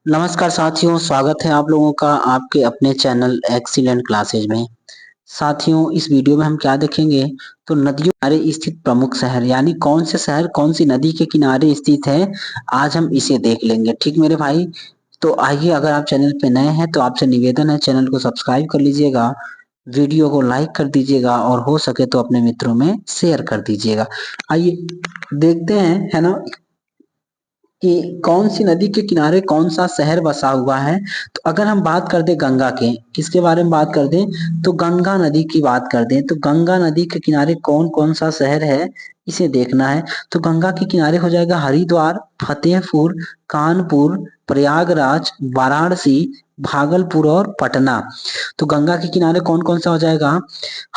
नमस्कार साथियों, स्वागत है आप लोगों का आपके अपने चैनल एक्सीलेंट क्लासेज में। साथियों, इस वीडियो में हम क्या देखेंगे तो नदियों किनारे स्थित प्रमुख शहर यानी कौन से शहर कौन सी नदी के किनारे स्थित है, आज हम इसे देख लेंगे। ठीक मेरे भाई, तो आइए, अगर आप चैनल पे नए हैं तो आपसे निवेदन है चैनल को सब्सक्राइब कर लीजिएगा, वीडियो को लाइक कर दीजिएगा और हो सके तो अपने मित्रों में शेयर कर दीजिएगा। आइए देखते हैं, है ना, कि कौन सी नदी के किनारे कौन सा शहर बसा हुआ है। तो अगर हम बात कर दें गंगा के, किसके बारे में बात कर दें तो गंगा नदी की बात कर दें, तो गंगा नदी के किनारे कौन कौन सा शहर है इसे देखना है। तो गंगा के किनारे हो जाएगा हरिद्वार, फतेहपुर, कानपुर, प्रयागराज, वाराणसी, भागलपुर और पटना। तो गंगा के किनारे कौन कौन सा हो जाएगा,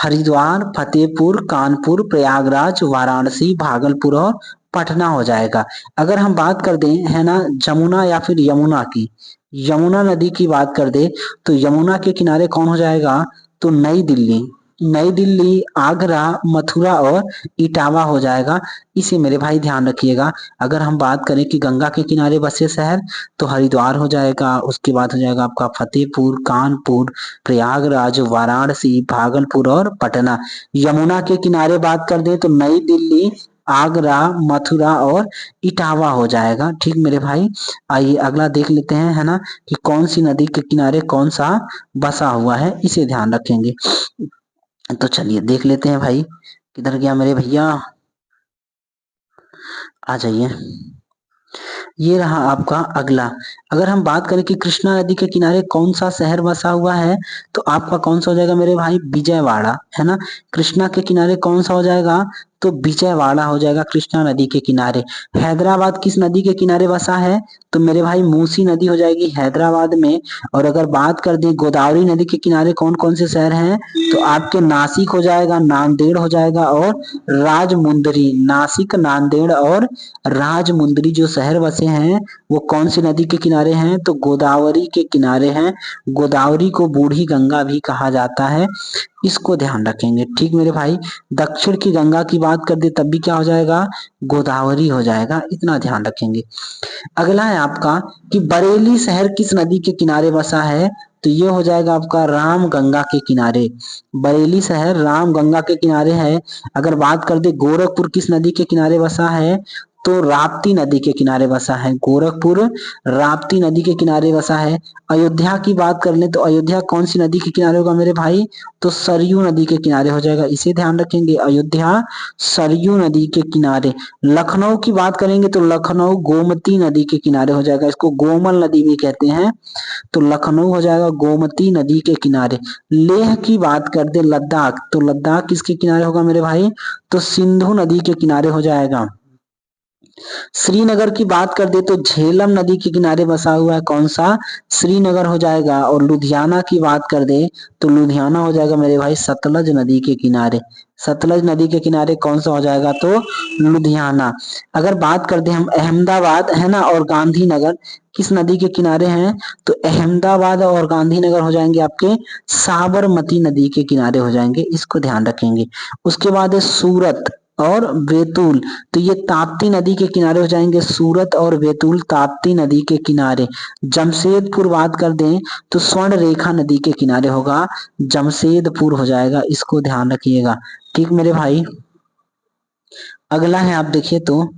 हरिद्वार, फतेहपुर, कानपुर, प्रयागराज, वाराणसी, भागलपुर और पटना हो जाएगा। अगर हम बात कर दें, है ना, जमुना या फिर यमुना की, यमुना नदी की बात कर दे तो यमुना के किनारे कौन हो जाएगा तो नई दिल्ली, नई दिल्ली, आगरा, मथुरा और इटावा हो जाएगा। इसे मेरे भाई ध्यान रखिएगा। अगर हम बात करें कि गंगा के किनारे बसे शहर तो हरिद्वार हो जाएगा, उसके बाद हो जाएगा आपका फतेहपुर, कानपुर, प्रयागराज, वाराणसी, भागलपुर और पटना। यमुना के किनारे बात कर दे तो नई दिल्ली, आगरा, मथुरा और इटावा हो जाएगा। ठीक मेरे भाई, आइए अगला देख लेते हैं, है ना, कि कौन सी नदी के किनारे कौन सा बसा हुआ है, इसे ध्यान रखेंगे। तो चलिए देख लेते हैं भाई, किधर गया मेरे भैया, आ जाइए। ये रहा आपका अगला। अगर हम बात करें कि कृष्णा नदी के किनारे कौन सा शहर बसा हुआ है तो आपका कौन सा हो जाएगा मेरे भाई, विजयवाड़ा, है ना। कृष्णा के किनारे कौन सा हो जाएगा तो विजयवाड़ा हो जाएगा कृष्णा नदी के किनारे। हैदराबाद किस नदी के किनारे बसा है तो मेरे भाई मूसी नदी हो जाएगी हैदराबाद में। और अगर बात कर दें गोदावरी नदी के किनारे कौन कौन से शहर हैं तो आपके नासिक हो जाएगा, नांदेड़ हो जाएगा और राजमुंदरी। नासिक, नांदेड़ और राजमुंदरी जो शहर बसे हैं वो कौन सी नदी के किनारे हैं तो गोदावरी के किनारे हैं। गोदावरी को बूढ़ी गंगा भी कहा जाता है, इसको ध्यान रखेंगे। ठीक मेरे भाई, दक्षिण की गंगा की बात कर दे तब भी क्या हो जाएगा, गोदावरी हो जाएगा, इतना ध्यान रखेंगे। अगला है आपका कि बरेली शहर किस नदी के किनारे बसा है तो ये हो जाएगा आपका राम गंगा के किनारे। बरेली शहर राम गंगा के किनारे है। अगर बात कर दे गोरखपुर किस नदी के किनारे बसा है तो राप्ती नदी के किनारे बसा है। गोरखपुर राप्ती नदी के किनारे बसा है। अयोध्या की बात कर ले तो अयोध्या कौन सी नदी के किनारे होगा मेरे भाई तो सरयू नदी के किनारे हो जाएगा, इसे ध्यान रखेंगे। अयोध्या सरयू नदी के किनारे। लखनऊ की बात करेंगे तो लखनऊ गोमती नदी के किनारे हो जाएगा, इसको गोमल नदी भी कहते हैं, तो लखनऊ हो जाएगा गोमती नदी के किनारे। लेह की बात कर दे लद्दाख तो लद्दाख किसके किनारे होगा मेरे भाई तो सिंधु नदी के किनारे हो जाएगा। श्रीनगर की बात कर दे तो झेलम नदी के किनारे बसा हुआ है, कौन सा श्रीनगर हो जाएगा। और लुधियाना की बात कर दे तो लुधियाना हो जाएगा मेरे भाई सतलज नदी के किनारे। सतलज नदी के किनारे कौन सा हो जाएगा तो लुधियाना। अगर बात कर दे हम अहमदाबाद, है ना, और गांधीनगर किस नदी के किनारे हैं तो अहमदाबाद और गांधीनगर हो जाएंगे आपके साबरमती नदी के किनारे हो जाएंगे, इसको ध्यान रखेंगे। उसके बाद है सूरत और बैतूल, तो ये ताप्ती नदी के किनारे हो जाएंगे। सूरत और बैतूल ताप्ती नदी के किनारे। जमशेदपुर बात कर दें तो स्वर्ण रेखा नदी के किनारे होगा, जमशेदपुर हो जाएगा, इसको ध्यान रखिएगा। ठीक मेरे भाई, अगला है आप देखिए तो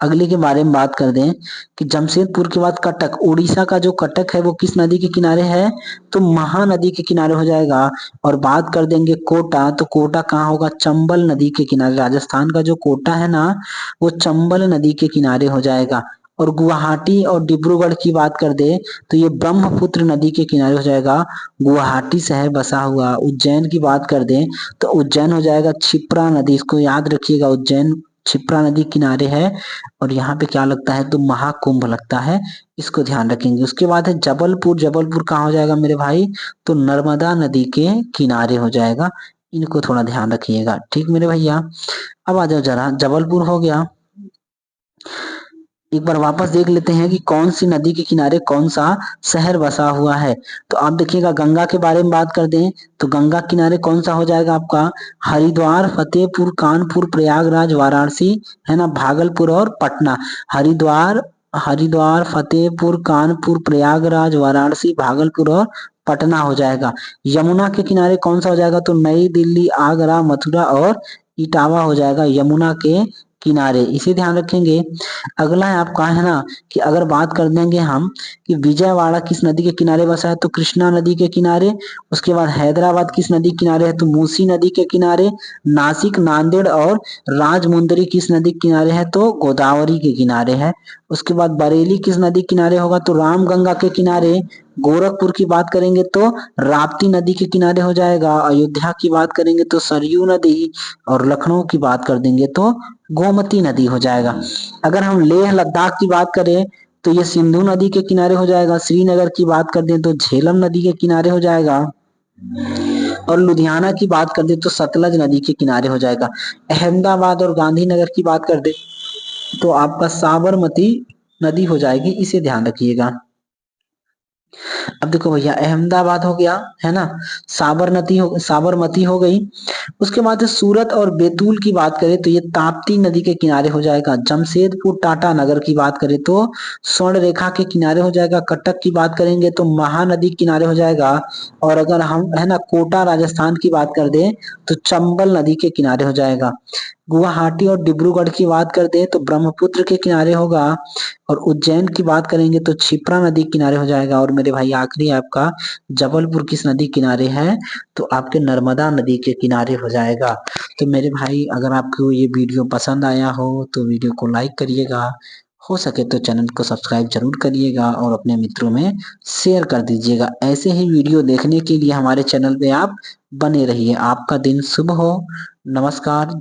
अगले के बारे में बात कर दें कि जमशेदपुर के बाद कटक, उड़ीसा का जो कटक है वो किस नदी के किनारे है तो महानदी के किनारे हो जाएगा। और बात कर देंगे कोटा तो कोटा कहाँ होगा, चंबल नदी के किनारे। राजस्थान का जो कोटा है ना वो चंबल नदी के किनारे हो जाएगा। और गुवाहाटी और डिब्रूगढ़ की बात कर दे तो ये ब्रह्मपुत्र नदी के किनारे हो जाएगा, गुवाहाटी शहर बसा हुआ। उज्जैन की बात कर दें तो उज्जैन हो जाएगा क्षिप्रा नदी, इसको याद रखिएगा, उज्जैन क्षिप्रा नदी किनारे है। और यहाँ पे क्या लगता है तो महाकुंभ लगता है, इसको ध्यान रखेंगे। उसके बाद है जबलपुर, जबलपुर कहाँ हो जाएगा मेरे भाई तो नर्मदा नदी के किनारे हो जाएगा, इनको थोड़ा ध्यान रखिएगा। ठीक मेरे भैया, अब आ जाओ जरा, जबलपुर हो गया। एक बार वापस देख लेते हैं कि कौन सी नदी के किनारे कौन सा शहर बसा हुआ है। तो आप देखिएगा गंगा के बारे में बात कर दें तो गंगा किनारे कौन सा हो जाएगा आपका हरिद्वार, फतेहपुर, कानपुर, प्रयागराज, वाराणसी, है ना, भागलपुर और पटना। हरिद्वार, हरिद्वार, फतेहपुर, कानपुर, प्रयागराज, वाराणसी, भागलपुर और पटना हो जाएगा। यमुना के किनारे कौन सा हो जाएगा? तो नई दिल्ली, आगरा, मथुरा और इटावा हो जाएगा यमुना के किनारे। इसे ध्यान रखेंगे। अगला है आपका, है ना, कि अगर बात कर देंगे हम कि विजयवाड़ा किस नदी के किनारे बसा है? तो कृष्णा नदी के किनारे। उसके बाद हैदराबाद किस नदी के किनारे है? तो मूसी नदी के किनारे। नासिक, नांदेड़ और राजमुंदरी किस नदी के किनारे है? तो गोदावरी के किनारे है। उसके बाद बरेली किस नदी किनारे होगा? तो रामगंगा के किनारे। गोरखपुर की बात करेंगे तो राप्ती नदी के किनारे हो जाएगा। अयोध्या की बात करेंगे तो सरयू नदी। और लखनऊ की बात कर देंगे तो गोमती नदी हो जाएगा। अगर हम लेह लद्दाख की बात करें तो ये सिंधु नदी के किनारे हो जाएगा। श्रीनगर की बात कर दें तो झेलम नदी के किनारे हो जाएगा। और लुधियाना की बात कर दे तो सतलज नदी के किनारे हो जाएगा। अहमदाबाद और गांधीनगर की बात कर दे तो आपका साबरमती नदी हो जाएगी। इसे ध्यान रखिएगा। अब देखो भैया, अहमदाबाद हो गया, है ना, साबरमती हो गई। उसके बाद सूरत और बैतूल की बात करें तो ये ताप्ती नदी के किनारे हो जाएगा। जमशेदपुर टाटा नगर की बात करें तो स्वर्ण रेखा के किनारे हो जाएगा। कटक की बात करेंगे तो महानदी किनारे हो जाएगा। और अगर हम, है ना, कोटा राजस्थान की बात कर दें तो चंबल नदी के किनारे हो जाएगा। गुवाहाटी और डिब्रूगढ़ की बात कर दे तो ब्रह्मपुत्र के किनारे होगा। और उज्जैन की बात करेंगे तो क्षिप्रा नदी किनारे हो जाएगा। और मेरे भाई आखिरी आपका जबलपुर किस नदी किनारे है? तो आपके नर्मदा नदी के किनारे हो जाएगा। तो मेरे भाई, अगर आपको ये वीडियो पसंद आया हो तो वीडियो को लाइक करिएगा, हो सके तो चैनल को सब्सक्राइब जरूर करिएगा और अपने मित्रों में शेयर कर दीजिएगा। ऐसे ही वीडियो देखने के लिए हमारे चैनल पे आप बने रहिए। आपका दिन शुभ हो। नमस्कार।